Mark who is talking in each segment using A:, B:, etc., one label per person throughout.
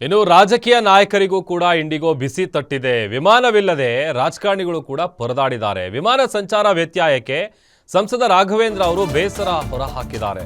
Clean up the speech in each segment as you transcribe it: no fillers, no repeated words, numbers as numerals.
A: ಇನ್ನು ರಾಜಕೀಯ ನಾಯಕರಿಗೂ ಕೂಡ ಇಂಡಿಗೋ ಬಿಸಿ ತಟ್ಟಿದೆ. ವಿಮಾನವಿಲ್ಲದೆ ರಾಜಕಾರಣಿಗಳು ಕೂಡ ಪರದಾಡಿದ್ದಾರೆ. ವಿಮಾನ ಸಂಚಾರ ವ್ಯತ್ಯಯಕ್ಕೆ ಸಂಸದ ರಾಘವೇಂದ್ರ ಅವರು ಬೇಸರ ಹೊರಹಾಕಿದ್ದಾರೆ.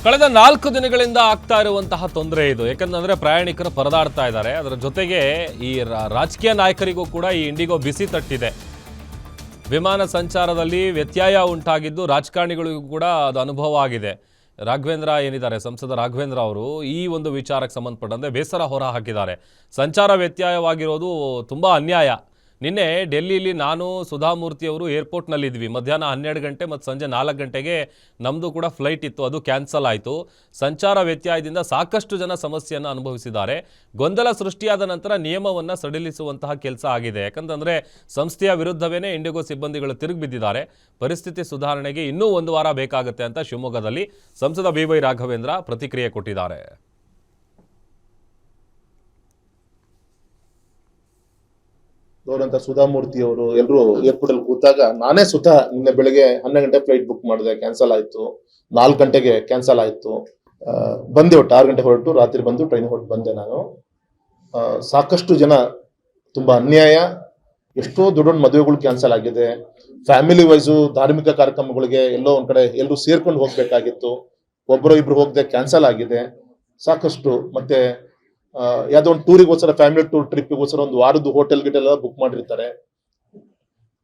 A: ಕಳೆದ 4 ದಿನಗಳಿಂದ ಆಗ್ತಾ ಇರುವಂತಹ ತೊಂದರೆ ಇದು. ಯಾಕಂದ್ರೆ ಪ್ರಯಾಣಿಕರು ಪರದಾಡ್ತಾ ಇದ್ದಾರೆ. ಅದರ ಜೊತೆಗೆ ಈ ರಾಜಕೀಯ ನಾಯಕರಿಗೂ ಕೂಡ ಈ ಇಂಡಿಗೋ ಬಿಸಿ ತಟ್ಟಿದೆ. ವಿಮಾನ ಸಂಚಾರದಲ್ಲಿ ವ್ಯತ್ಯಯ ಉಂಟಾಗಿದ್ದು ರಾಜಕಾರಣಿಗಳಿಗೂ ಕೂಡ ಅದು ಅನುಭವ ಆಗಿದೆ. ರಾಘವೇಂದ್ರ ಏನಿದ್ದಾರೆ, ಸಂಸದ ರಾಘವೇಂದ್ರ ಅವರು ಈ ಒಂದು ವಿಚಾರಕ್ಕೆ ಸಂಬಂಧಪಟ್ಟಂತೆ ಬೇಸರ ಹೊರ ಹಾಕಿದ್ದಾರೆ. ಸಂಚಾರ ವ್ಯತ್ಯಯವಾಗಿರೋದು ತುಂಬ ಅನ್ಯಾಯ. ನಿನ್ನೆ ಡೆಲ್ಲಿಲಿ ನಾನು ಸುಧಾಮೂರ್ತಿ ಅವರು ಏರ್ಪೋರ್ಟ್ನಲ್ಲಿದ್ವಿ. ಮಧ್ಯಾಹ್ನ 12 ಗಂಟೆ ಮತ್ತು ಸಂಜೆ 4 ಗಂಟೆಗೆ ನಮ್ಮದು ಕೂಡ ಫ್ಲೈಟ್ ಇತ್ತು, ಅದು ಕ್ಯಾನ್ಸಲ್ ಆಯಿತು. ಸಂಚಾರ ವ್ಯತ್ಯಯದಿಂದ ಸಾಕಷ್ಟು ಜನ ಸಮಸ್ಯೆಯನ್ನು ಅನುಭವಿಸಿದ್ದಾರೆ. ಗೊಂದಲ ಸೃಷ್ಟಿಯಾದ ನಂತರ ನಿಯಮವನ್ನು ಸಡಿಲಿಸುವಂತಹ ಕೆಲಸ ಆಗಿದೆ. ಯಾಕಂತಂದರೆ ಸಂಸ್ಥೆಯ ವಿರುದ್ಧವೇ ಇಂಡಿಗೋ ಸಿಬ್ಬಂದಿಗಳು ತಿರುಗಿಬಿದ್ದಿದ್ದಾರೆ. ಪರಿಸ್ಥಿತಿ ಸುಧಾರಣೆಗೆ ಇನ್ನೂ 1 ವಾರ ಬೇಕಾಗುತ್ತೆ ಅಂತ ಶಿವಮೊಗ್ಗದಲ್ಲಿ ಸಂಸದ ಬಿ.ವೈ. ರಾಘವೇಂದ್ರ ಪ್ರತಿಕ್ರಿಯೆ ಕೊಟ್ಟಿದ್ದಾರೆ.
B: ಅವರಂತ ಸುಧಾಮೂರ್ತಿ ಅವರು ಎಲ್ಲರೂ ಏರ್ಪೋರ್ಟ್ ಅಲ್ಲಿ ಕೂತಾಗ ನಾನೇ ಸ್ವತಃ ನಿನ್ನೆ ಬೆಳಗ್ಗೆ 12 ಗಂಟೆ ಫ್ಲೈಟ್ ಬುಕ್ ಮಾಡಿದೆ, ಕ್ಯಾನ್ಸಲ್ ಆಯ್ತು. 4 ಗಂಟೆಗೆ ಕ್ಯಾನ್ಸಲ್ ಆಯ್ತು. ಬಂದೆ, ಒಟ್ಟು 6 ಗಂಟೆ ಹೊರಟು ರಾತ್ರಿ ಬಂದು ಟ್ರೈನ್ ಹೊರಟು ಬಂದೆ ನಾನು. ಸಾಕಷ್ಟು ಜನ ತುಂಬಾ ಅನ್ಯಾಯ. ಎಷ್ಟೋ ದೊಡ್ಡ ಮದುವೆಗಳು ಕ್ಯಾನ್ಸಲ್ ಆಗಿದೆ. ಫ್ಯಾಮಿಲಿ ವೈಸು ಧಾರ್ಮಿಕ ಕಾರ್ಯಕ್ರಮಗಳಿಗೆ ಎಲ್ಲೋ ಒಂದ್ ಕಡೆ ಎಲ್ಲರೂ ಸೇರ್ಕೊಂಡು ಹೋಗ್ಬೇಕಾಗಿತ್ತು, ಒಬ್ಬರು ಇಬ್ರು ಹೋಗದೆ ಕ್ಯಾನ್ಸಲ್ ಆಗಿದೆ ಸಾಕಷ್ಟು. ಮತ್ತೆ ಯಾವ್ದೋ ಒಂದು ಟೂರಿಗೋಸ್ಕರ, ಫ್ಯಾಮಿಲಿ ಟೂರ್ ಟ್ರಿಪ್ಗೋಸ್ಕರ 1 ವಾರದ ಹೋಟೆಲ್ ಗಿಟೆಲ್ ಎಲ್ಲ ಬುಕ್ ಮಾಡಿರ್ತಾರೆ,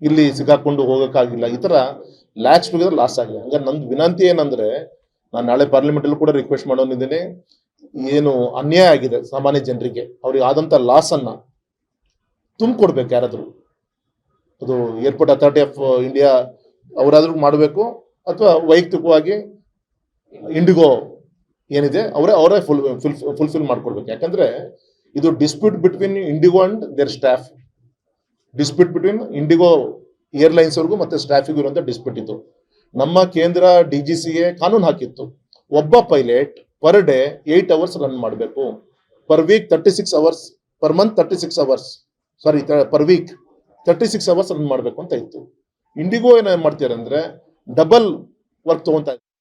B: ಇಲ್ಲಿ ಸಿಗಾಕೊಂಡು ಹೋಗಕ್ಕಾಗಿಲ್ಲ. ಈ ತರ ಲ್ಯಾಕ್ಸ್ ಟುಗೆದರ್ ಲಾಸ್ ಆಗಿದೆ. ಹಂಗ ನಂದು ವಿನಂತಿ ಏನಂದ್ರೆ, ನಾನು ನಾಳೆ ಪಾರ್ಲಿಮೆಂಟ್ ಅಲ್ಲೂ ಕೂಡ ರಿಕ್ವೆಸ್ಟ್ ಮಾಡೋನಿದ್ದೀನಿ. ಏನು ಅನ್ಯಾಯ ಆಗಿದೆ ಸಾಮಾನ್ಯ ಜನರಿಗೆ, ಅವ್ರಿಗೆ ಆದಂತ ಲಾಸ್ ಅನ್ನ ತುಂಬಿಕೊಡ್ಬೇಕು ಯಾರಾದ್ರು. ಅದು ಏರ್ಪೋರ್ಟ್ ಅಥಾರಿಟಿ ಆಫ್ ಇಂಡಿಯಾ ಅವರಾದ್ರೂ ಮಾಡಬೇಕು, ಅಥವಾ ವೈಯಕ್ತಿಕವಾಗಿ ಇಂಡಿಗೋ ಏನಿದೆ ಅವರೇ ಫುಲ್ಫಿಲ್ ಮಾಡ್ಕೊಡ್ಬೇಕು. ಯಾಕಂದ್ರೆ ಇದು dispute between IndiGo and their staff, dispute between IndiGo airlines ಅವ್ರಿಗೂ ಮತ್ತೆ ಸ್ಟಾಫಿಗೂ ಇರುವಂತ ಡಿಸ್ಪ್ಯೂಟ್ ಇದು. ನಮ್ಮ ಕೇಂದ್ರ DGCA ಕಾನೂನು ಹಾಕಿತ್ತು, ಒಬ್ಬ pilot per day 8 hours run ಮಾಡಬೇಕು, per week 36 hours, per month 36 hours, sorry per week 36 hours run ಮಾಡಬೇಕು ಅಂತ ಇತ್ತು. ಇಂಡಿಗೋ ಏನ್ ಮಾಡ್ತಾರೆ ಅಂದ್ರೆ ಡಬಲ್ ವರ್ಕ್ ತಗೊಂತ